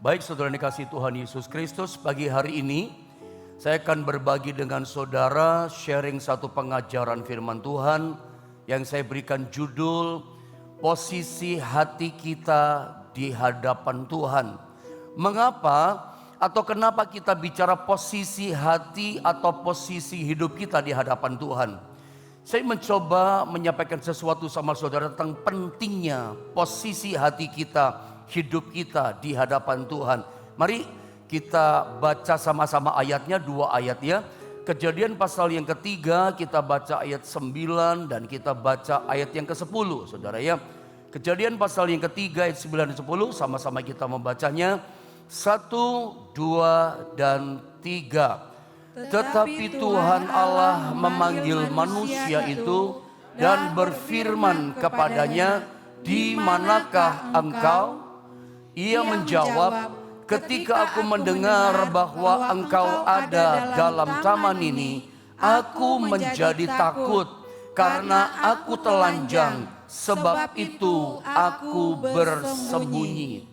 Baik saudara yang dikasihi Tuhan Yesus Kristus, pagi hari ini saya akan berbagi dengan saudara sharing satu pengajaran firman Tuhan yang saya berikan judul posisi hati kita di hadapan Tuhan. Mengapa atau kenapa kita bicara posisi hati atau posisi hidup kita di hadapan Tuhan? Saya mencoba menyampaikan sesuatu sama saudara tentang pentingnya posisi hati kita, hidup kita di hadapan Tuhan. Mari kita baca sama-sama ayatnya, 2 ayat ya. Kejadian pasal yang ketiga kita baca ayat 9 dan kita baca ayat yang ke-10 saudara ya. Kejadian pasal yang ketiga ayat 9 dan 10 sama-sama kita membacanya. 1, 2, dan 3. Tetapi Tuhan Allah memanggil manusia itu dan berfirman kepadanya, "Di manakah engkau?" Ia menjawab, "Ketika aku mendengar bahwa engkau ada dalam taman ini, aku menjadi takut karena aku telanjang, sebab itu aku bersembunyi."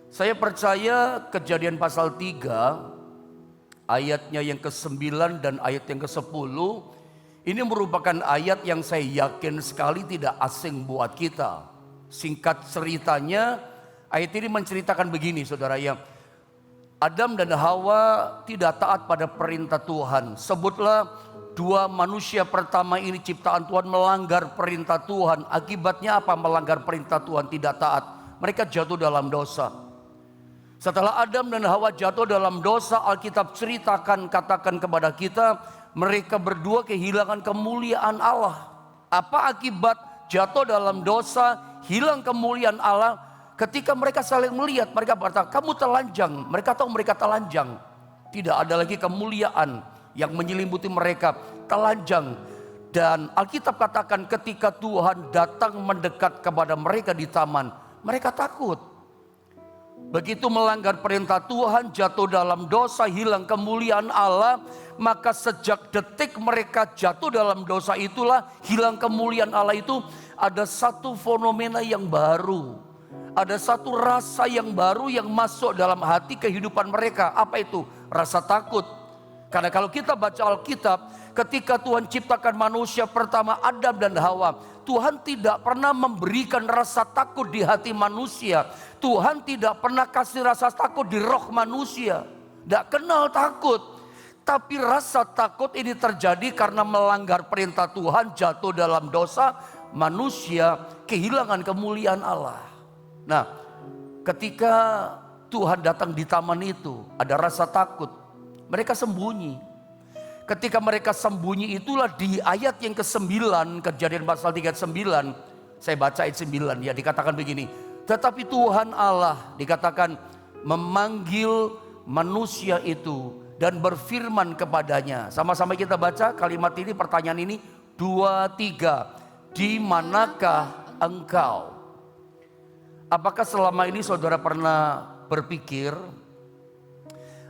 Saya percaya Kejadian pasal 3 ayatnya yang ke-9 dan ayat yang ke-10 ini merupakan ayat yang saya yakin sekali tidak asing buat kita. Singkat ceritanya, ayat ini menceritakan begini saudara ya. Adam dan Hawa tidak taat pada perintah Tuhan. Sebutlah 2 manusia pertama ini ciptaan Tuhan melanggar perintah Tuhan. Akibatnya apa melanggar perintah Tuhan, tidak taat? Mereka jatuh dalam dosa. Setelah Adam dan Hawa jatuh dalam dosa, Alkitab ceritakan, katakan kepada kita, mereka berdua kehilangan kemuliaan Allah. Apa akibat jatuh dalam dosa, hilang kemuliaan Allah? Ketika mereka saling melihat, mereka berkata, "Kamu telanjang." Mereka tahu mereka telanjang. Tidak ada lagi kemuliaan yang menyelimuti mereka, telanjang. Dan Alkitab katakan ketika Tuhan datang mendekat kepada mereka di taman, mereka takut. Begitu melanggar perintah Tuhan, jatuh dalam dosa, hilang kemuliaan Allah, maka sejak detik mereka jatuh dalam dosa itulah, hilang kemuliaan Allah itu, ada satu fenomena yang baru. Ada satu rasa yang baru yang masuk dalam hati kehidupan mereka. Apa itu? Rasa takut. Karena kalau kita baca Alkitab, ketika Tuhan ciptakan manusia pertama Adam dan Hawa, Tuhan tidak pernah memberikan rasa takut di hati manusia. Tuhan tidak pernah kasih rasa takut di roh manusia. Tidak kenal takut. Tapi rasa takut ini terjadi karena melanggar perintah Tuhan, jatuh dalam dosa, manusia kehilangan kemuliaan Allah. Nah, ketika Tuhan datang di taman itu, ada rasa takut. Mereka sembunyi. Ketika mereka sembunyi itulah di ayat yang ke-9, Kejadian pasal 3 ayat 9. Saya baca ayat 9 ya, dikatakan begini. Tetapi Tuhan Allah dikatakan memanggil manusia itu dan berfirman kepadanya. Sama-sama kita baca kalimat ini, pertanyaan ini, 2, 3. Di manakah engkau? Apakah selama ini saudara pernah berpikir?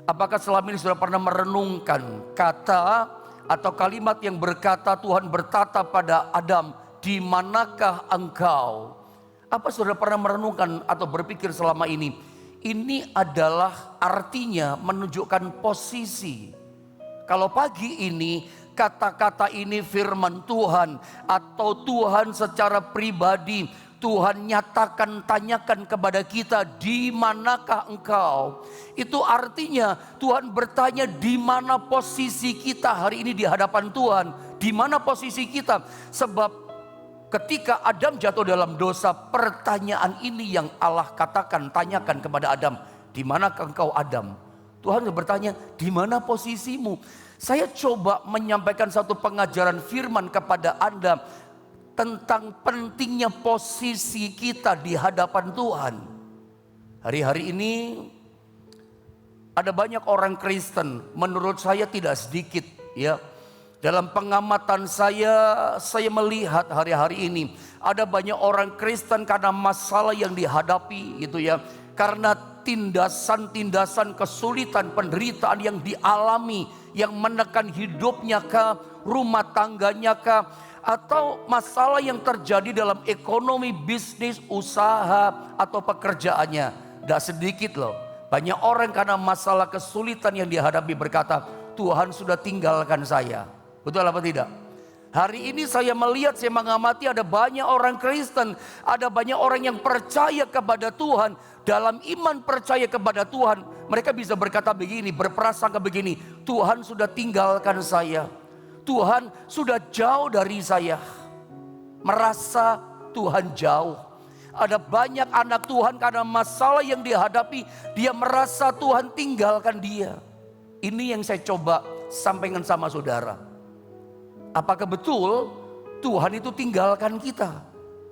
Apakah selama ini saudara pernah merenungkan kata atau kalimat yang berkata Tuhan bertata pada Adam, "Di manakah engkau?" Apa saudara pernah merenungkan atau berpikir selama ini? Ini adalah artinya menunjukkan posisi. Kalau pagi ini kata-kata ini firman Tuhan atau Tuhan secara pribadi, Tuhan nyatakan, tanyakan kepada kita, "Di manakah engkau?" Itu artinya Tuhan bertanya di mana posisi kita hari ini di hadapan Tuhan. Di mana posisi kita? Sebab ketika Adam jatuh dalam dosa, pertanyaan ini yang Allah katakan, tanyakan kepada Adam, "Di manakah engkau Adam?" Tuhan bertanya, "Di mana posisimu?" Saya coba menyampaikan satu pengajaran firman kepada Anda tentang pentingnya posisi kita di hadapan Tuhan. Hari-hari ini ada banyak orang Kristen, menurut saya tidak sedikit ya. Dalam pengamatan saya melihat hari-hari ini ada banyak orang Kristen karena masalah yang dihadapi gitu ya. Karena tindasan-tindasan kesulitan, penderitaan yang dialami, yang menekan hidupnya kah, rumah tangganya kah, atau masalah yang terjadi dalam ekonomi, bisnis, usaha, atau pekerjaannya. Tidak sedikit loh. Banyak orang karena masalah kesulitan yang dihadapi berkata, Tuhan sudah tinggalkan saya. Betul apa tidak? Hari ini saya melihat, saya mengamati ada banyak orang Kristen, ada banyak orang yang percaya kepada Tuhan. Dalam iman percaya kepada Tuhan, mereka bisa berkata begini, berprasangka begini, Tuhan sudah tinggalkan saya. Tuhan sudah jauh dari saya. Merasa Tuhan jauh. Ada banyak anak Tuhan karena masalah yang dihadapi, dia merasa Tuhan tinggalkan dia. Ini yang saya coba sampaikan sama saudara. Apakah betul Tuhan itu tinggalkan kita?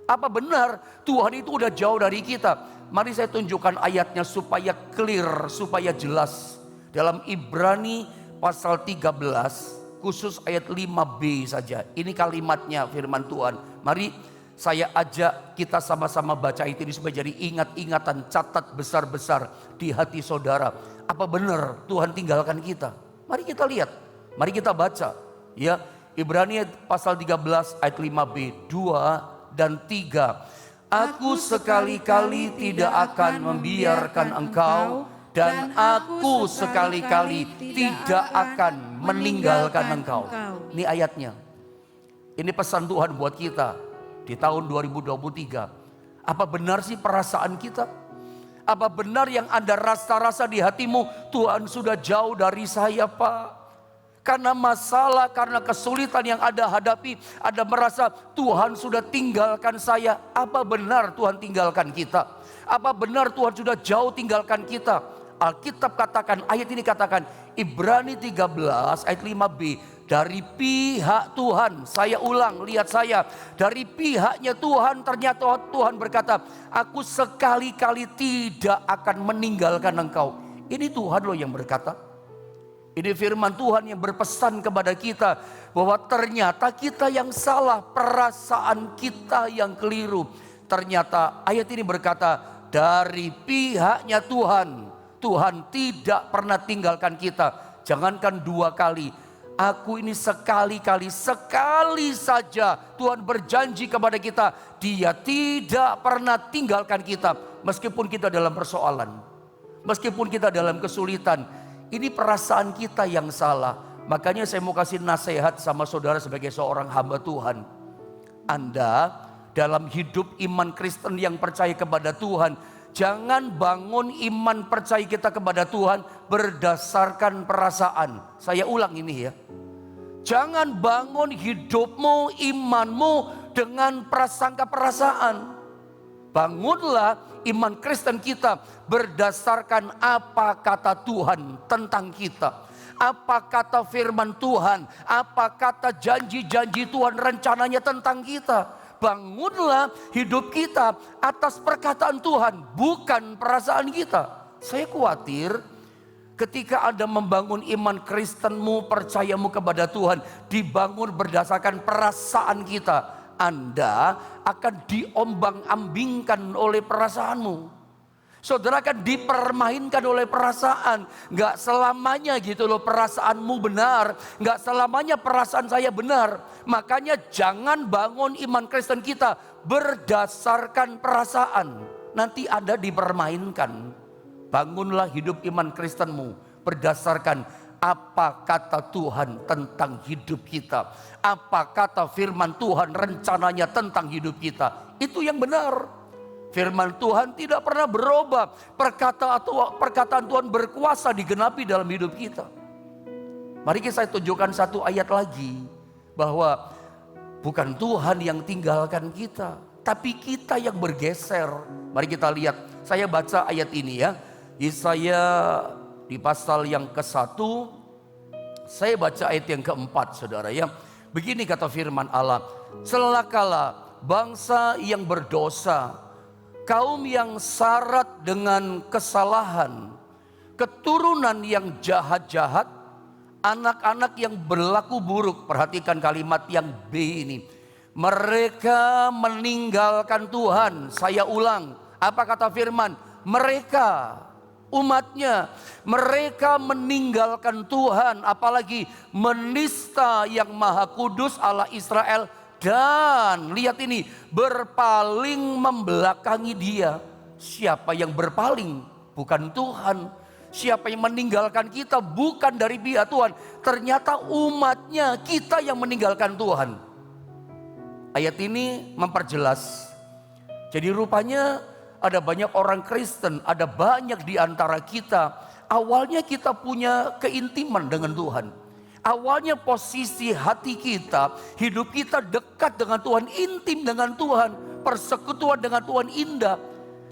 Apa benar Tuhan itu udah jauh dari kita? Mari saya tunjukkan ayatnya supaya clear, supaya jelas. Dalam Ibrani pasal 13, khusus ayat 5b saja. Ini kalimatnya firman Tuhan. Mari saya ajak kita sama-sama baca itu supaya jadi ingat-ingatan, catat besar-besar di hati saudara. Apa benar Tuhan tinggalkan kita? Mari kita lihat, mari kita baca. Ya, Ibrani pasal 13 ayat 5b, 2 dan 3. Aku sekali-kali tidak akan membiarkan engkau, dan aku sekali-kali tidak akan meninggalkan engkau. Ini ayatnya. Ini pesan Tuhan buat kita di tahun 2023. Apa benar sih perasaan kita? Apa benar yang Anda rasa-rasa di hatimu, Tuhan sudah jauh dari saya, Pak? Karena masalah, karena kesulitan yang Anda hadapi, Anda merasa Tuhan sudah tinggalkan saya. Apa benar Tuhan tinggalkan kita? Apa benar Tuhan sudah jauh tinggalkan kita? Alkitab katakan, ayat ini katakan, Ibrani 13 ayat 5b, dari pihak Tuhan. Saya ulang, lihat saya. Dari pihaknya Tuhan, ternyata Tuhan berkata, aku sekali-kali tidak akan meninggalkan engkau. Ini Tuhan loh yang berkata. Ini firman Tuhan yang berpesan kepada kita bahwa ternyata kita yang salah, perasaan kita yang keliru. Ternyata ayat ini berkata, dari pihaknya Tuhan, Tuhan tidak pernah tinggalkan kita. Jangankan 2 kali, aku ini sekali-kali, sekali saja Tuhan berjanji kepada kita, Dia tidak pernah tinggalkan kita. Meskipun kita dalam persoalan, meskipun kita dalam kesulitan. Ini perasaan kita yang salah. Makanya saya mau kasih nasihat sama saudara sebagai seorang hamba Tuhan. Anda dalam hidup iman Kristen yang percaya kepada Tuhan, jangan bangun iman percaya kita kepada Tuhan berdasarkan perasaan. Saya ulang ini ya. Jangan bangun hidupmu, imanmu dengan prasangka perasaan. Bangunlah iman Kristen kita berdasarkan apa kata Tuhan tentang kita. Apa kata firman Tuhan, apa kata janji-janji Tuhan, rencananya tentang kita. Bangunlah hidup kita atas perkataan Tuhan, bukan perasaan kita. Saya khawatir ketika Anda membangun iman Kristenmu, percayamu kepada Tuhan, dibangun berdasarkan perasaan kita, Anda akan diombang-ambingkan oleh perasaanmu. Saudara akan dipermainkan oleh perasaan. Gak selamanya gitu loh perasaanmu benar. Gak selamanya perasaan saya benar. Makanya jangan bangun iman Kristen kita berdasarkan perasaan. Nanti Anda dipermainkan. Bangunlah hidup iman Kristenmu berdasarkan apa kata Tuhan tentang hidup kita. Apa kata firman Tuhan rencananya tentang hidup kita. Itu yang benar. Firman Tuhan tidak pernah berubah. Perkataan Tuhan berkuasa digenapi dalam hidup kita. Mari saya tunjukkan satu ayat lagi. Bahwa bukan Tuhan yang tinggalkan kita, tapi kita yang bergeser. Mari kita lihat. Saya baca ayat ini ya. Yesaya di pasal yang ke-1. Saya baca ayat yang ke-4 saudara ya. Begini kata firman Allah. Celakalah bangsa yang berdosa, kaum yang syarat dengan kesalahan, keturunan yang jahat-jahat, anak-anak yang berlaku buruk. Perhatikan kalimat yang B ini. Mereka meninggalkan Tuhan. Saya ulang. Apa kata firman? Mereka, umatnya, mereka meninggalkan Tuhan. Apalagi menista yang maha kudus Allah Israel. Dan lihat ini, berpaling membelakangi dia. Siapa yang berpaling? bukan Tuhan. Siapa yang meninggalkan kita bukan dari pihak Tuhan. Ternyata umatnya, kita yang meninggalkan Tuhan. Ayat ini memperjelas. Jadi rupanya ada banyak orang Kristen, ada banyak di antara kita. Awalnya kita punya keintiman dengan Tuhan. Awalnya posisi hati kita, hidup kita dekat dengan Tuhan, intim dengan Tuhan. Persekutuan dengan Tuhan indah.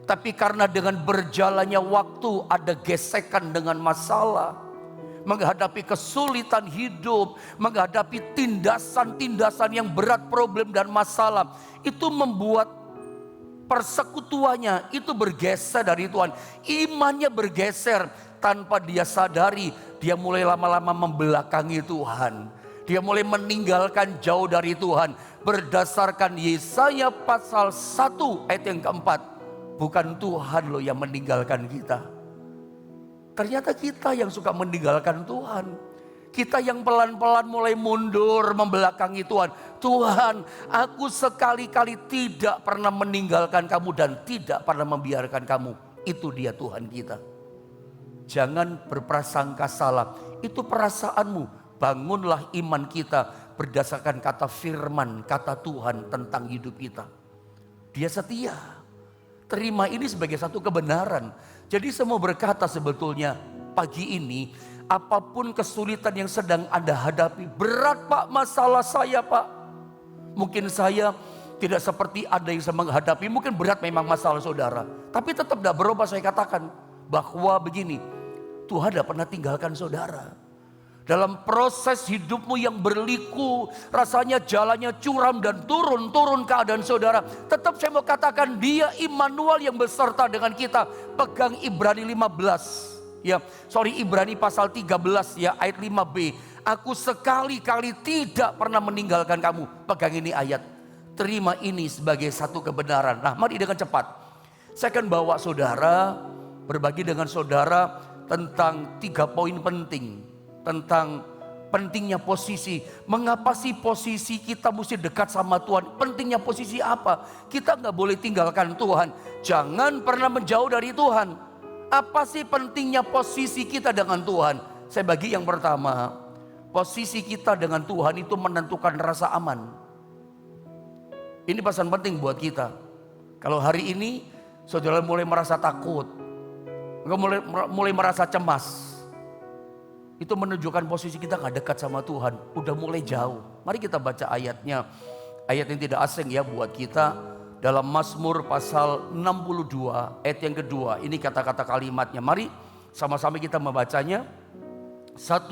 Tapi karena dengan berjalannya waktu ada gesekan dengan masalah, menghadapi kesulitan hidup, menghadapi tindasan-tindasan yang berat, problem dan masalah, itu membuat persekutuannya itu bergeser dari Tuhan. Imannya bergeser tanpa dia sadari, dia mulai lama-lama membelakangi Tuhan. Dia mulai meninggalkan jauh dari Tuhan. Berdasarkan Yesaya pasal 1 ayat yang keempat. Bukan Tuhan loh yang meninggalkan kita. Ternyata kita yang suka meninggalkan Tuhan. Kita yang pelan-pelan mulai mundur membelakangi Tuhan. Tuhan, aku sekali-kali tidak pernah meninggalkan kamu dan tidak pernah membiarkan kamu. Itu dia Tuhan kita. Jangan berprasangka salah. Itu perasaanmu. Bangunlah iman kita berdasarkan kata firman, kata Tuhan tentang hidup kita. Dia setia. Terima ini sebagai satu kebenaran. Jadi saya mau berkata sebetulnya pagi ini, apapun kesulitan yang sedang Anda hadapi, berat Pak masalah saya Pak. Mungkin saya tidak seperti Anda yang saya menghadapi, mungkin berat memang masalah saudara. Tapi tetap tidak berubah saya katakan bahwa begini, Tuhan tidak pernah tinggalkan saudara. Dalam proses hidupmu yang berliku, rasanya jalannya curam dan turun keadaan saudara. Tetap saya mau katakan dia Immanuel yang beserta dengan kita. Pegang Ibrani 15. Ibrani pasal 13 ayat 5b. Aku sekali-kali tidak pernah meninggalkan kamu. Pegang ini ayat. Terima ini sebagai satu kebenaran. Nah mari dengan cepat. Saya akan bawa saudara, berbagi dengan saudara tentang 3 poin penting. Tentang pentingnya posisi. Mengapa sih posisi kita mesti dekat sama Tuhan? Pentingnya posisi apa? Kita gak boleh tinggalkan Tuhan. Jangan pernah menjauh dari Tuhan. Apa sih pentingnya posisi kita dengan Tuhan? Saya bagi yang pertama. Posisi kita dengan Tuhan itu menentukan rasa aman. Ini pesan penting buat kita. Kalau hari ini saudara mulai merasa takut, mulai merasa cemas, itu menunjukkan posisi kita gak dekat sama Tuhan. Udah mulai jauh. Mari kita baca ayatnya. Ayat yang tidak asing ya buat kita. Dalam Mazmur pasal 62 ayat yang kedua. Ini kata-kata kalimatnya. Mari sama-sama kita membacanya. 1,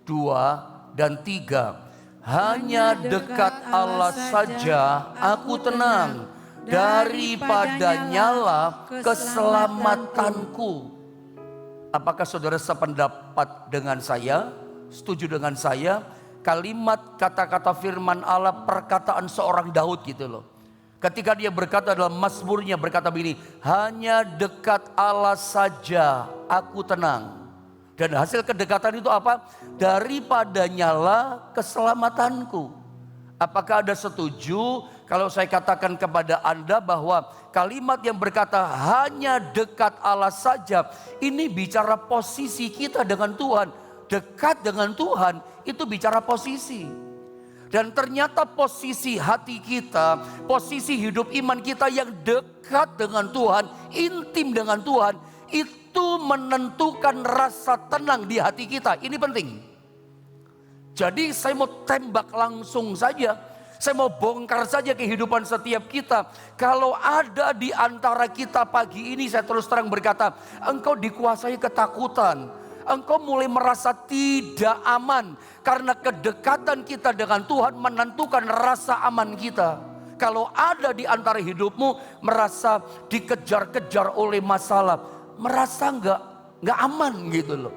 2, dan 3. Hanya dekat Allah saja aku tenang. Daripada nyala keselamatanku. Apakah saudara sependapat dengan saya? Setuju dengan saya? Kalimat kata-kata firman Allah, perkataan seorang Daud gitu loh. Ketika dia berkata dalam Mazmurnya berkata begini, hanya dekat Allah saja aku tenang. Dan hasil kedekatan itu apa? Daripada nyala keselamatanku. Apakah Anda setuju kalau saya katakan kepada Anda bahwa kalimat yang berkata hanya dekat Allah saja, ini bicara posisi kita dengan Tuhan. Dekat dengan Tuhan itu bicara posisi. Dan ternyata posisi hati kita, posisi hidup iman kita yang dekat dengan Tuhan, intim dengan Tuhan, itu menentukan rasa tenang di hati kita. Ini penting. Jadi saya mau tembak langsung saja. Saya mau bongkar saja kehidupan setiap kita. Kalau ada di antara kita pagi ini, saya terus terang berkata, engkau dikuasai ketakutan. Engkau mulai merasa tidak aman. Karena kedekatan kita dengan Tuhan menentukan rasa aman kita. Kalau ada di antara hidupmu merasa dikejar-kejar oleh masalah, merasa nggak aman gitu loh.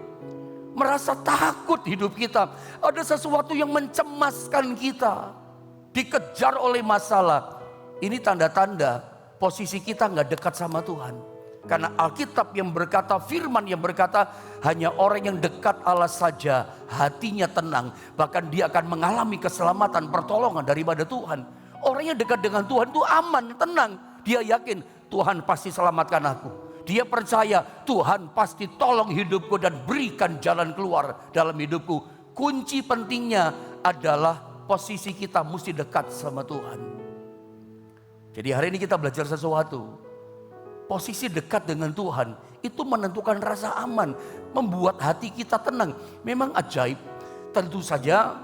Merasa takut hidup kita. Ada sesuatu yang mencemaskan kita. Dikejar oleh masalah. Ini tanda-tanda posisi kita gak dekat sama Tuhan. Karena Alkitab yang berkata, firman yang berkata, hanya orang yang dekat Allah saja hatinya tenang. Bahkan dia akan mengalami keselamatan, pertolongan daripada Tuhan. Orang yang dekat dengan Tuhan itu aman, tenang. Dia yakin Tuhan pasti selamatkan aku. Dia percaya Tuhan pasti tolong hidupku dan berikan jalan keluar dalam hidupku. Kunci pentingnya adalah posisi kita mesti dekat sama Tuhan. Jadi hari ini kita belajar sesuatu. Posisi dekat dengan Tuhan itu menentukan rasa aman, membuat hati kita tenang. Memang ajaib. Tentu saja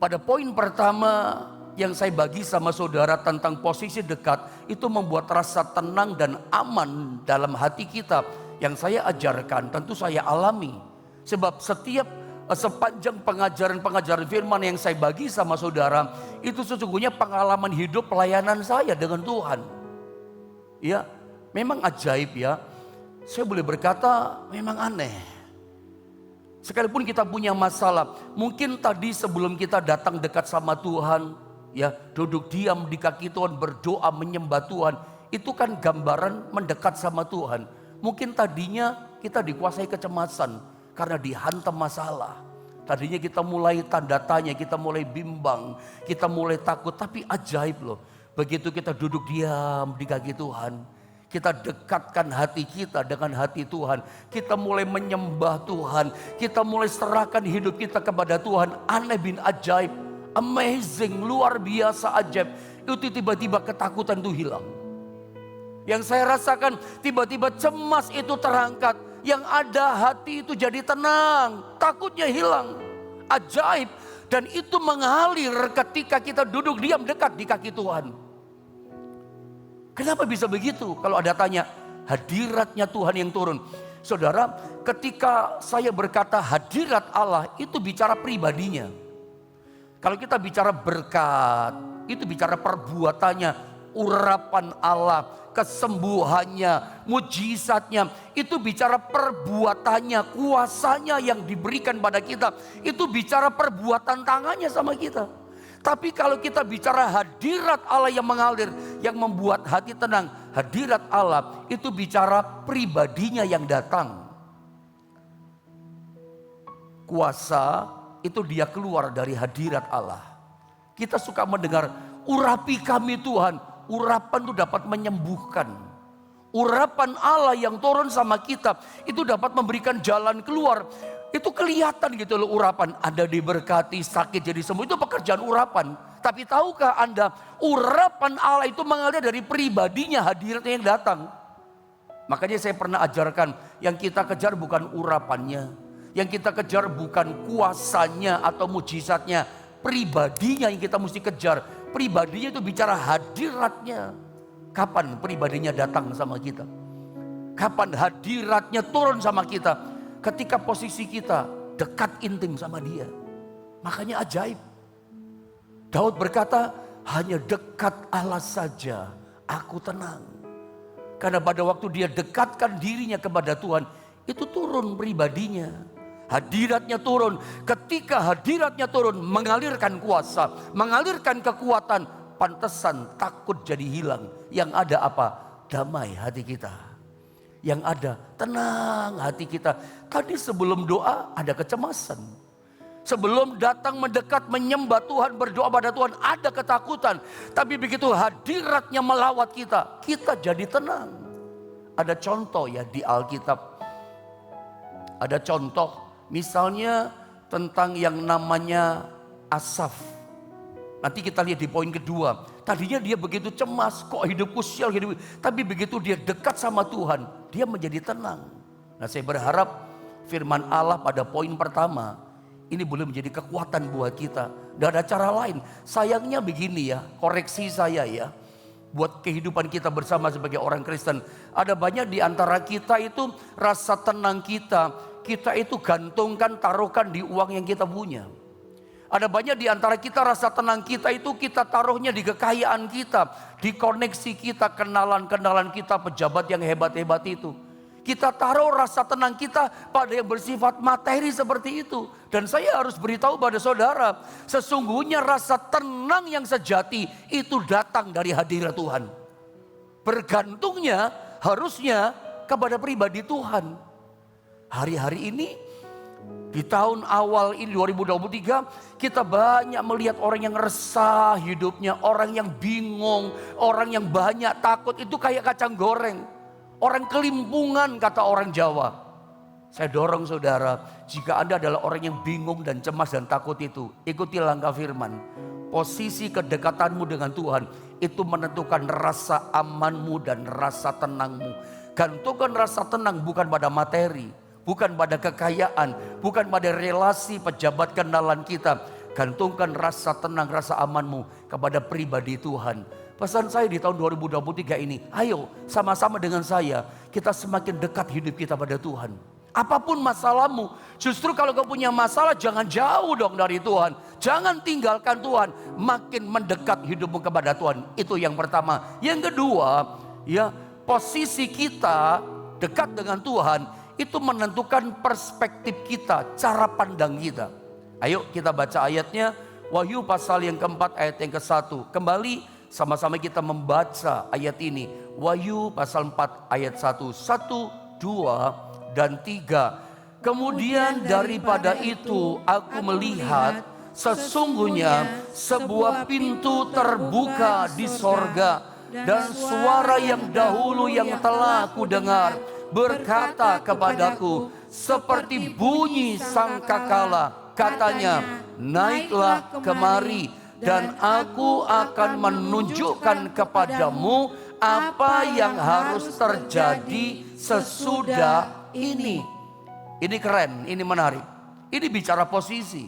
pada poin pertama yang saya bagi sama saudara tentang posisi dekat, itu membuat rasa tenang dan aman dalam hati kita. Yang saya ajarkan tentu saya alami. Sebab sepanjang pengajaran firman yang saya bagi sama saudara, itu sesungguhnya pengalaman hidup pelayanan saya dengan Tuhan. Ya, memang ajaib ya. Saya boleh berkata memang aneh. Sekalipun kita punya masalah, mungkin tadi sebelum kita datang dekat sama Tuhan, ya, duduk diam di kaki Tuhan, berdoa menyembah Tuhan, itu kan gambaran mendekat sama Tuhan. Mungkin tadinya kita dikuasai kecemasan karena dihantam masalah. Tadinya kita mulai tanda tanya, kita mulai bimbang, kita mulai takut. Tapi ajaib loh, begitu kita duduk diam di kaki Tuhan, kita dekatkan hati kita dengan hati Tuhan. Kita mulai menyembah Tuhan, kita mulai serahkan hidup kita kepada Tuhan. Aneh bin ajaib, amazing, luar biasa ajaib. Itu tiba-tiba ketakutan itu hilang. Yang saya rasakan tiba-tiba cemas itu terangkat. Yang ada hati itu jadi tenang, takutnya hilang. Ajaib. Dan itu mengalir ketika kita duduk diam dekat di kaki Tuhan. Kenapa bisa begitu? Kalau ada tanya, hadiratnya Tuhan yang turun. Saudara, ketika saya berkata hadirat Allah, itu bicara pribadinya. Kalau kita bicara berkat, itu bicara perbuatannya, urapan Allah, kesembuhannya, mujizatnya. Itu bicara perbuatannya, kuasanya yang diberikan pada kita. Itu bicara perbuatan tangannya sama kita. Tapi kalau kita bicara hadirat Allah yang mengalir, yang membuat hati tenang, hadirat Allah itu bicara pribadinya yang datang. Kuasa itu dia keluar dari hadirat Allah. Kita suka mendengar, urapi kami Tuhan. Urapan itu dapat menyembuhkan. Urapan Allah yang turun sama kita itu dapat memberikan jalan keluar. Itu kelihatan gitu loh urapan. Anda diberkati, sakit jadi sembuh, itu pekerjaan urapan. Tapi tahukah Anda, urapan Allah itu mengalir dari pribadinya, hadiratnya yang datang. Makanya saya pernah ajarkan, yang kita kejar bukan urapannya, yang kita kejar bukan kuasanya atau mujizatnya, pribadinya yang kita mesti kejar. Pribadinya itu bicara hadiratnya. Kapan pribadinya datang sama kita? Kapan hadiratnya turun sama kita? Ketika posisi kita dekat intim sama dia. Makanya ajaib. Daud berkata, hanya dekat Allah saja aku tenang. Karena pada waktu dia dekatkan dirinya kepada Tuhan, itu turun pribadinya. Hadiratnya turun. Ketika hadiratnya turun, mengalirkan kuasa, mengalirkan kekuatan. Pantesan takut jadi hilang. Yang ada apa? Damai hati kita. Yang ada tenang hati kita. Tadi sebelum doa ada kecemasan. Sebelum datang mendekat menyembah Tuhan, berdoa pada Tuhan, ada ketakutan. Tapi begitu hadiratnya melawat kita, kita jadi tenang. Ada contoh ya di Alkitab. Ada contoh misalnya tentang yang namanya Asaf. Nanti kita lihat di poin kedua. Tadinya dia begitu cemas, kok hidupku sial hidup. Tapi begitu dia dekat sama Tuhan, dia menjadi tenang. Nah, saya berharap firman Allah pada poin pertama ini boleh menjadi kekuatan buat kita. Tidak ada cara lain. Sayangnya begini ya, koreksi saya ya. Buat kehidupan kita bersama sebagai orang Kristen. Ada banyak di antara kita itu rasa tenang kita itu gantungkan, taruhkan di uang yang kita punya. Ada banyak di antara kita rasa tenang kita itu kita taruhnya di kekayaan kita, di koneksi kita, kenalan-kenalan kita, pejabat yang hebat-hebat itu. Kita taruh rasa tenang kita pada yang bersifat materi seperti itu. Dan saya harus beritahu pada saudara, sesungguhnya rasa tenang yang sejati itu datang dari hadirat Tuhan. Bergantungnya harusnya kepada pribadi Tuhan. Hari-hari ini, di tahun awal ini 2023 kita banyak melihat orang yang resah hidupnya, orang yang bingung, orang yang banyak takut, itu kayak kacang goreng. Orang kelimpungan kata orang Jawa. Saya dorong saudara, jika Anda adalah orang yang bingung dan cemas dan takut itu, ikuti langkah firman. Posisi kedekatanmu dengan Tuhan itu menentukan rasa amanmu dan rasa tenangmu. Gantungkan rasa tenang bukan pada materi, bukan pada kekayaan, bukan pada relasi pejabat kenalan kita. Gantungkan rasa tenang, rasa amanmu kepada pribadi Tuhan. Pesan saya di tahun 2023 ini, ayo sama-sama dengan saya, kita semakin dekat hidup kita pada Tuhan. Apapun masalahmu, justru kalau kau punya masalah jangan jauh dong dari Tuhan. Jangan tinggalkan Tuhan, makin mendekat hidupmu kepada Tuhan. Itu yang pertama. Yang kedua, ya, posisi kita dekat dengan Tuhan itu menentukan perspektif kita, cara pandang kita. Ayo kita baca ayatnya, Wahyu pasal yang keempat ayat yang ke-1. Kembali sama-sama kita membaca ayat ini. Wahyu pasal 4 ayat 1. 1, 2, dan 3. Kemudian daripada itu aku melihat sesungguhnya sebuah pintu terbuka di sorga. Dan suara yang dahulu yang telah aku dengar berkata kepadaku seperti bunyi sangkakala. Katanya, naiklah kemari dan aku akan menunjukkan kepadamu apa yang harus terjadi sesudah ini. Ini keren, ini menarik. Ini bicara posisi.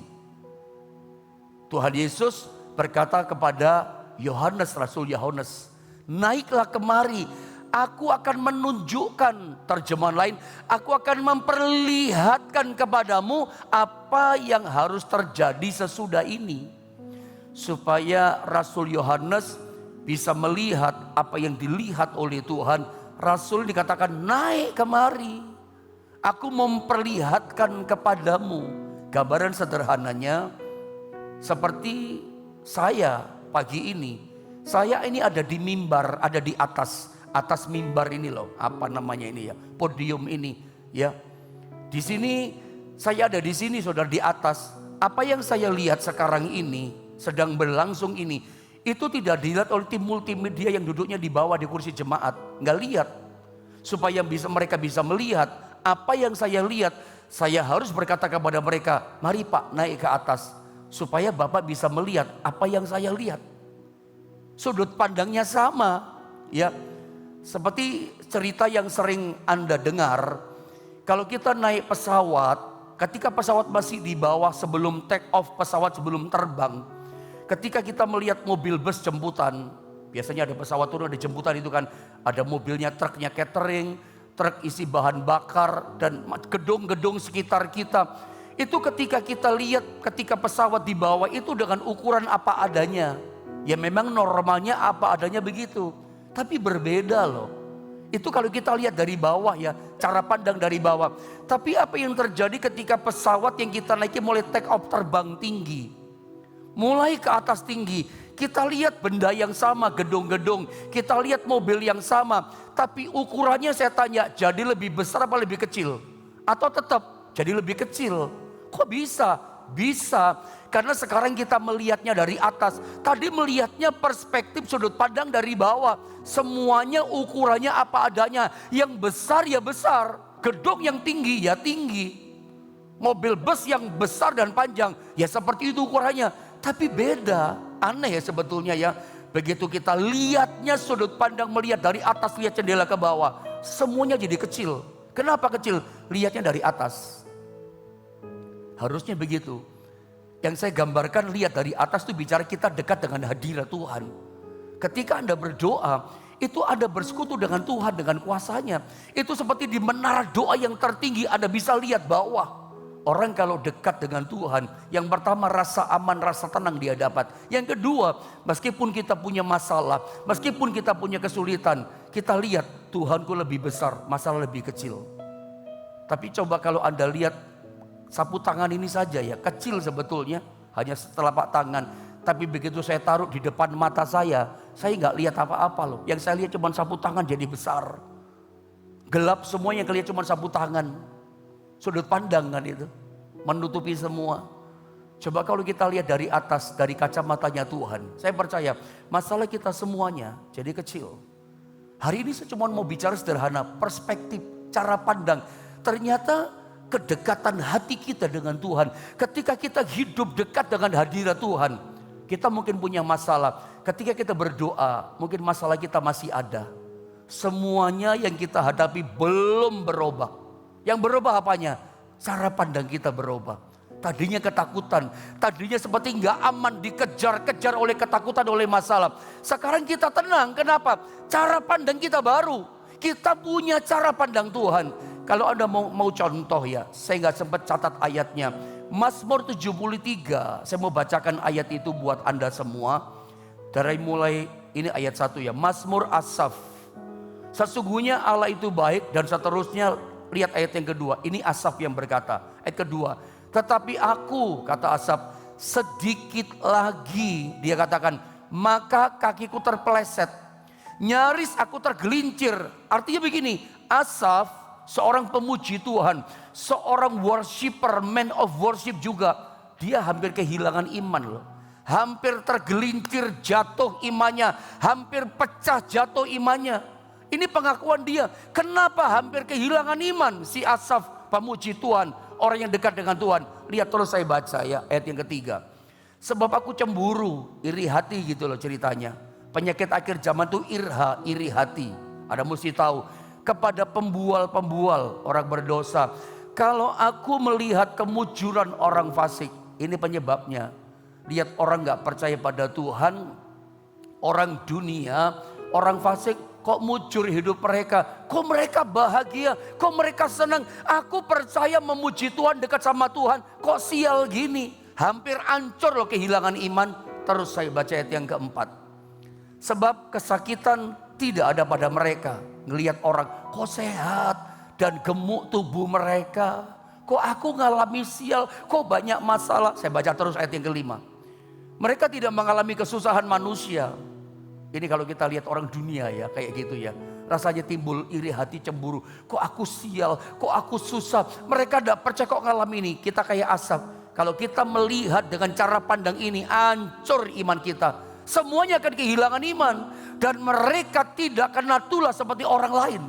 Tuhan Yesus berkata kepada Yohanes, Rasul Yohanes, naiklah kemari. Aku akan menunjukkan, terjemahan lain, aku akan memperlihatkan kepadamu apa yang harus terjadi sesudah ini. Supaya Rasul Yohanes bisa melihat apa yang dilihat oleh Tuhan. Rasul dikatakan naik kemari. Aku memperlihatkan kepadamu. Gambaran sederhananya seperti saya pagi ini. Saya ini ada di mimbar, ada di atas mimbar ini loh, apa namanya ini ya, podium ini ya. Di sini saya ada di sini saudara, di atas. Apa yang saya lihat sekarang ini sedang berlangsung ini, itu tidak dilihat oleh tim multimedia yang duduknya di bawah di kursi jemaat, nggak lihat. Supaya mereka bisa melihat apa yang saya lihat, saya harus berkata kepada mereka, mari Pak naik ke atas, supaya Bapak bisa melihat apa yang saya lihat. Sudut pandangnya sama ya. Seperti cerita yang sering Anda dengar, kalau kita naik pesawat, ketika pesawat masih di bawah sebelum take off, pesawat sebelum terbang, ketika kita melihat mobil bus jemputan, biasanya ada pesawat turun, ada jemputan itu kan, ada mobilnya, truknya catering, truk isi bahan bakar, dan gedung-gedung sekitar kita. Itu ketika kita lihat, ketika pesawat di bawah itu dengan ukuran apa adanya. Ya memang normalnya apa adanya begitu. Tapi berbeda loh. Itu kalau kita lihat dari bawah ya, cara pandang dari bawah. Tapi apa yang terjadi ketika pesawat yang kita naiki mulai take off terbang tinggi. Mulai ke atas tinggi, kita lihat benda yang sama, gedung-gedung. Kita lihat mobil yang sama. Tapi ukurannya saya tanya, jadi lebih besar apa lebih kecil? Atau tetap jadi lebih kecil? Kok bisa? Bisa, karena sekarang kita melihatnya dari atas. Tadi melihatnya perspektif sudut pandang dari bawah. Semuanya ukurannya apa adanya. Yang besar ya besar, gedung yang tinggi ya tinggi, mobil bus yang besar dan panjang ya seperti itu ukurannya. Tapi beda, aneh ya sebetulnya ya. Begitu kita lihatnya sudut pandang, melihat dari atas, lihat jendela ke bawah, semuanya jadi kecil. Kenapa kecil? Lihatnya dari atas. Harusnya begitu. Yang saya gambarkan lihat dari atas itu bicara kita dekat dengan hadirat Tuhan. Ketika Anda berdoa, itu Anda bersekutu dengan Tuhan, dengan kuasanya. Itu seperti di menara doa yang tertinggi, Anda bisa lihat bawah. Orang kalau dekat dengan Tuhan, yang pertama rasa aman, rasa tenang dia dapat. Yang kedua, meskipun kita punya masalah, meskipun kita punya kesulitan, kita lihat Tuhanku lebih besar, masalah lebih kecil. Tapi coba kalau Anda lihat sapu tangan ini saja ya, kecil sebetulnya, hanya setelapak tangan. Tapi begitu saya taruh di depan mata saya nggak lihat apa-apa loh. Yang saya lihat cuma sapu tangan jadi besar. Gelap semuanya, kelihatan cuma sapu tangan. Sudut pandang kan itu, menutupi semua. Coba kalau kita lihat dari atas, dari kacamatanya Tuhan, saya percaya masalah kita semuanya jadi kecil. Hari ini saya cuma mau bicara sederhana, perspektif, cara pandang. Ternyata kedekatan hati kita dengan Tuhan, ketika kita hidup dekat dengan hadirat Tuhan, kita mungkin punya masalah. Ketika kita berdoa, mungkin masalah kita masih ada. Semuanya yang kita hadapi belum berubah. Yang berubah apanya? Cara pandang kita berubah. Tadinya ketakutan, tadinya seperti nggak aman, dikejar-kejar oleh ketakutan, oleh masalah. Sekarang kita tenang, kenapa? Cara pandang kita baru. Kita punya cara pandang Tuhan. Kalau Anda mau contoh ya, saya nggak sempat catat ayatnya. Mazmur 73, saya mau bacakan ayat itu buat Anda semua. Dari mulai, ini ayat 1 ya, Mazmur Asaf. Sesungguhnya Allah itu baik, dan seterusnya. Lihat ayat yang kedua, ini Asaf yang berkata. Ayat kedua, tetapi aku, kata Asaf, sedikit lagi, dia katakan, maka kakiku terpeleset, nyaris aku tergelincir. Artinya begini, Asaf seorang pemuji Tuhan, seorang worshiper, man of worship juga, dia hampir kehilangan iman loh. Hampir tergelincir, jatuh imannya, hampir pecah jatuh imannya. Ini pengakuan dia. Kenapa hampir kehilangan iman si Asaf, pemuji Tuhan, orang yang dekat dengan Tuhan. Lihat terus saya baca ya, ayat yang ketiga. Sebab aku cemburu, iri hati gitu loh ceritanya. Penyakit akhir zaman itu iri hati. Ada mesti tahu, kepada pembual-pembual orang berdosa. Kalau aku melihat kemujuran orang fasik, ini penyebabnya. Lihat orang gak percaya pada Tuhan, orang dunia, orang fasik. Kok mujur hidup mereka, kok mereka bahagia, kok mereka senang. Aku percaya memuji Tuhan, dekat sama Tuhan, kok sial gini. Hampir hancur loh, kehilangan iman. Terus saya baca ayat yang keempat. Sebab kesakitan tidak ada pada mereka. Ngelihat orang kok sehat dan gemuk tubuh mereka. Kok aku ngalami sial, kok banyak masalah. Saya baca terus ayat yang kelima. Mereka tidak mengalami kesusahan manusia. Ini kalau kita lihat orang dunia ya, kayak gitu ya. Rasanya timbul iri hati, cemburu. Kok aku sial, kok aku susah. Mereka tidak percaya kok ngalamin ini. Kita kayak Asaf. Kalau kita melihat dengan cara pandang ini, hancur iman kita. Semuanya akan kehilangan iman. Dan mereka tidak kena tulah seperti orang lain.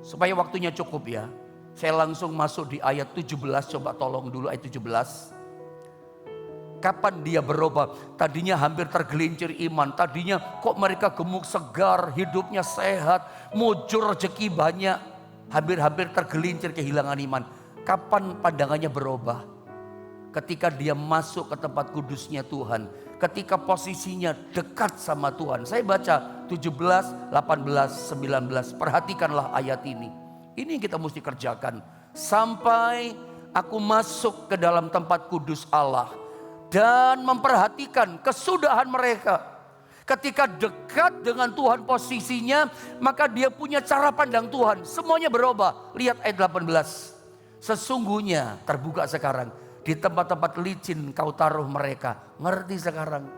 Supaya waktunya cukup ya. Saya langsung masuk di ayat 17. Coba tolong dulu ayat 17. Kapan dia berubah? Tadinya hampir tergelincir iman. Tadinya kok mereka gemuk segar, hidupnya sehat, mujur rezeki banyak. Hampir-hampir tergelincir, kehilangan iman. Kapan pandangannya berubah? Ketika dia masuk ke tempat kudusnya Tuhan. Ketika posisinya dekat sama Tuhan. Saya baca 17, 18, 19. Perhatikanlah ayat ini. Ini yang kita mesti kerjakan. Sampai aku masuk ke dalam tempat kudus Allah. Dan memperhatikan kesudahan mereka. Ketika dekat dengan Tuhan posisinya, maka dia punya cara pandang Tuhan. Semuanya berubah. Lihat ayat 18. Sesungguhnya terbuka sekarang. Di tempat-tempat licin kau taruh mereka. Ngerti sekarang.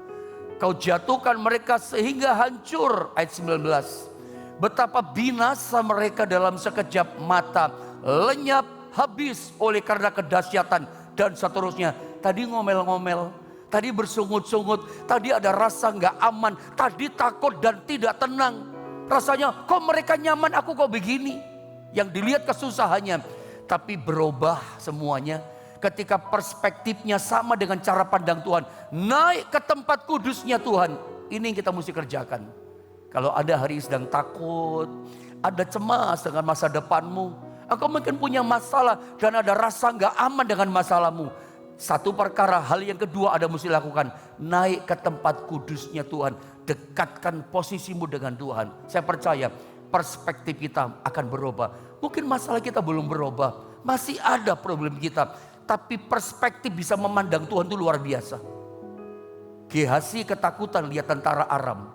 Kau jatuhkan mereka sehingga hancur. Ayat 19. Betapa binasa mereka dalam sekejap mata. Lenyap habis oleh karena kedahsyatan. Dan seterusnya. Tadi ngomel-ngomel, tadi bersungut-sungut, tadi ada rasa gak aman, tadi takut dan tidak tenang. Rasanya kok mereka nyaman, aku kok begini. Yang dilihat kesusahannya, tapi berubah semuanya. Ketika perspektifnya sama dengan cara pandang Tuhan, naik ke tempat kudusnya Tuhan. Ini yang kita mesti kerjakan. Kalau ada hari sedang takut, ada cemas dengan masa depanmu, engkau mungkin punya masalah dan ada rasa gak aman dengan masalahmu. Satu perkara, hal yang kedua ada mesti lakukan. Naik ke tempat kudusnya Tuhan. Dekatkan posisimu dengan Tuhan. Saya percaya perspektif kita akan berubah. Mungkin masalah kita belum berubah. Masih ada problem kita. Tapi perspektif bisa memandang Tuhan itu luar biasa. Gehazi ketakutan lihat tentara Aram.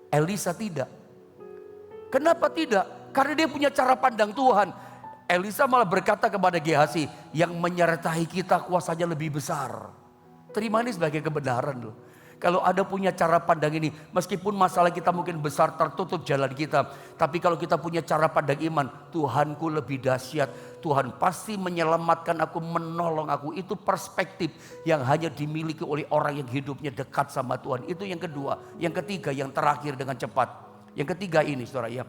Elisa tidak. Kenapa tidak? Karena dia punya cara pandang Tuhan. Elisa malah berkata kepada Gehazi, yang menyertai kita kuasanya lebih besar. Terima ini sebagai kebenaran loh. Kalau ada punya cara pandang ini, meskipun masalah kita mungkin besar, tertutup jalan kita. Tapi kalau kita punya cara pandang iman, Tuhanku lebih dahsyat. Tuhan pasti menyelamatkan aku, menolong aku. Itu perspektif yang hanya dimiliki oleh orang yang hidupnya dekat sama Tuhan. Itu yang kedua. Yang ketiga, yang terakhir dengan cepat. Yang ketiga ini saudara ya,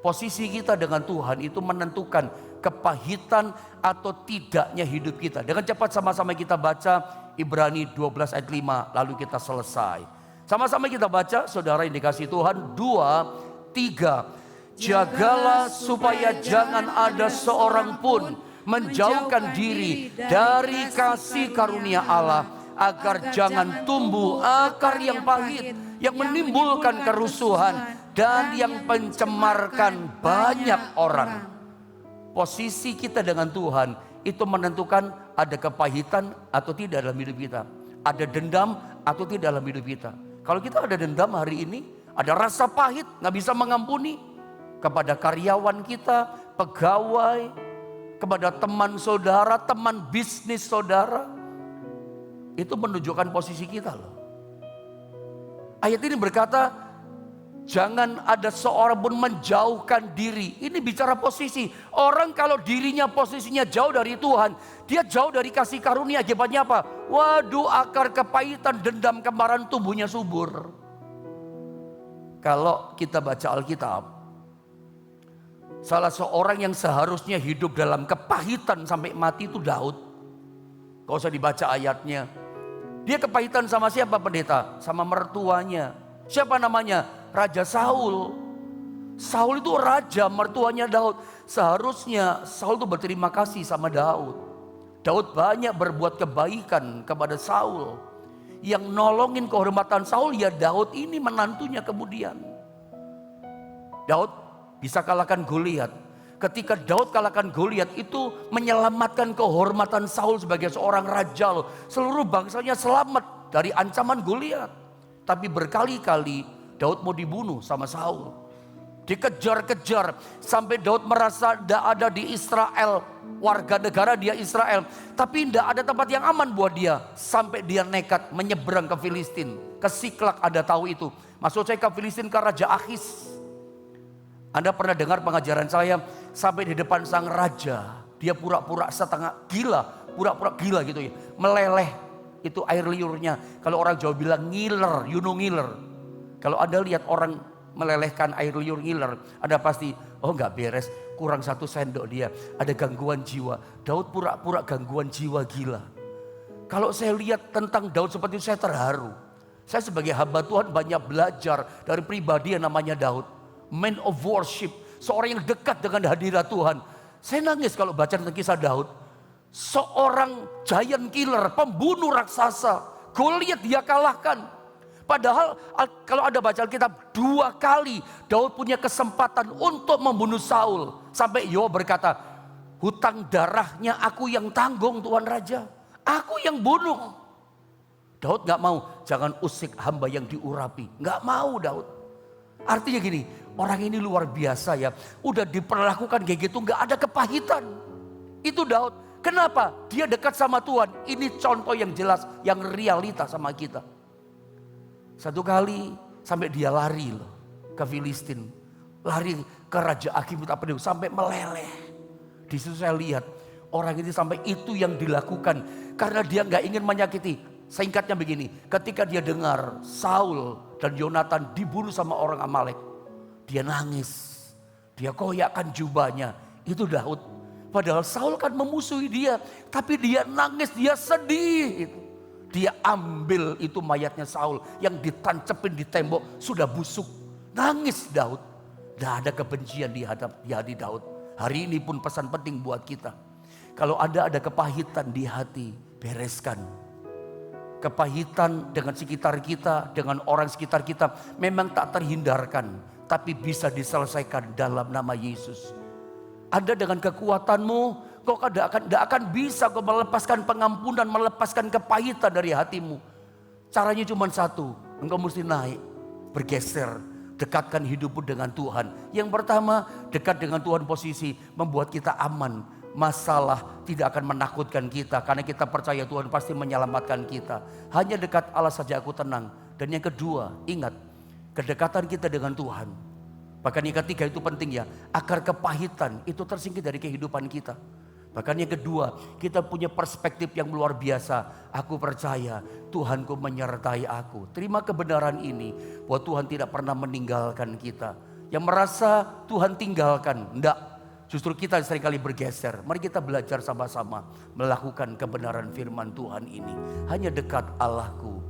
posisi kita dengan Tuhan itu menentukan kepahitan atau tidaknya hidup kita. Dengan cepat sama-sama kita baca Ibrani 12 ayat 5 lalu kita selesai. Sama-sama kita baca saudara yang dikasihi Tuhan. 2, 3. Jagalah supaya jangan ada seorang pun menjauhkan diri dari kasih karunia Allah, agar jangan tumbuh akar yang pahit, yang menimbulkan kerusuhan dan yang mencemarkan banyak orang. Posisi kita dengan Tuhan itu menentukan ada kepahitan atau tidak dalam hidup kita, ada dendam atau tidak dalam hidup kita. Kalau kita ada dendam hari ini, ada rasa pahit, gak bisa mengampuni kepada karyawan kita, pegawai, kepada teman saudara, teman bisnis saudara, itu menunjukkan posisi kita loh. Ayat ini berkata, jangan ada seorang pun menjauhkan diri. Ini bicara posisi. Orang kalau dirinya posisinya jauh dari Tuhan, dia jauh dari kasih karunia, akibatnya apa? Waduh, akar kepahitan, dendam, kemarahan tumbuhnya subur. Kalau kita baca Alkitab, salah seorang yang seharusnya hidup dalam kepahitan sampai mati itu Daud. Gak usah dibaca ayatnya. Dia kepahitan sama siapa pendeta? Sama mertuanya. Siapa namanya? Raja Saul. Saul itu raja, mertuanya Daud. Seharusnya Saul itu berterima kasih sama Daud. Daud banyak berbuat kebaikan kepada Saul. Yang nolongin kehormatan Saul ya Daud ini, menantunya kemudian. Daud bisa kalahkan Goliat. Ketika Daud kalahkan Goliat, itu menyelamatkan kehormatan Saul sebagai seorang raja loh. Seluruh bangsanya selamat dari ancaman Goliat. Tapi berkali-kali Daud mau dibunuh sama Saul. Dikejar-kejar sampai Daud merasa tidak ada di Israel, warga negara dia Israel, tapi tidak ada tempat yang aman buat dia. Sampai dia nekat menyeberang ke Filistin, ke Siklak, ada tahu itu. Maksud saya ke Filistin, ke Raja Akhis. Anda pernah dengar pengajaran saya sampai di depan sang raja, dia pura-pura setengah gila, pura-pura gila gitu ya, meleleh itu air liurnya. Kalau orang Jawa bilang ngiler, you know ngiler. Kalau Anda lihat orang melelehkan air liur ngiler, Anda pasti, oh nggak beres, kurang 1 sendok dia, ada gangguan jiwa. Daud pura-pura gangguan jiwa gila. Kalau saya lihat tentang Daud seperti itu, saya terharu. Saya sebagai hamba Tuhan banyak belajar dari pribadi yang namanya Daud. Man of worship, seorang yang dekat dengan hadirat Tuhan. Saya nangis kalau baca tentang kisah Daud. Seorang giant killer, pembunuh raksasa, Goliat dia kalahkan. Padahal kalau Anda baca Alkitab, 2 kali Daud punya kesempatan untuk membunuh Saul. Sampai Yoab berkata, hutang darahnya aku yang tanggung Tuhan Raja, aku yang bunuh. Daud gak mau, jangan usik hamba yang diurapi. Gak mau Daud. Artinya gini, orang ini luar biasa ya. Udah diperlakukan kayak gitu, gak ada kepahitan. Itu Daud. Kenapa? Dia dekat sama Tuhan. Ini contoh yang jelas, yang realita sama kita. Satu kali sampai dia lari loh ke Filistin. Lari ke Raja Akhim sampai meleleh. Di situ saya lihat orang ini sampai itu yang dilakukan. Karena dia gak ingin menyakiti. Singkatnya begini, ketika dia dengar Saul dan Yonatan dibunuh sama orang Amalek, dia nangis, dia koyakkan jubahnya. Itu Daud. Padahal Saul kan memusuhi dia, tapi dia nangis, dia sedih. Dia ambil itu mayatnya Saul yang ditancepin di tembok, sudah busuk. Nangis Daud. Tidak ada kebencian di hati Daud. Hari ini pun pesan penting buat kita. Kalau ada kepahitan di hati, bereskan. Kepahitan dengan sekitar kita, dengan orang sekitar kita memang tak terhindarkan, tapi bisa diselesaikan dalam nama Yesus. Anda dengan kekuatanmu, kau tidak akan bisa kau melepaskan pengampunan, melepaskan kepahitan dari hatimu. Caranya cuma satu, engkau mesti naik, bergeser, dekatkan hidupmu dengan Tuhan. Yang pertama, dekat dengan Tuhan posisi membuat kita aman. Masalah tidak akan menakutkan kita karena kita percaya Tuhan pasti menyelamatkan kita. Hanya dekat Allah saja aku tenang. Dan yang kedua, ingat, kedekatan kita dengan Tuhan. Bahkan yang ketiga itu penting ya, akar kepahitan itu tersingkir dari kehidupan kita. Bahkan yang kedua, kita punya perspektif yang luar biasa. Aku percaya Tuhanku menyertai aku. Terima kebenaran ini bahwa Tuhan tidak pernah meninggalkan kita. yang merasa Tuhan tinggalkan. Enggak, justru kita seringkali bergeser. Mari kita belajar sama-sama melakukan kebenaran firman Tuhan ini. Hanya dekat Allahku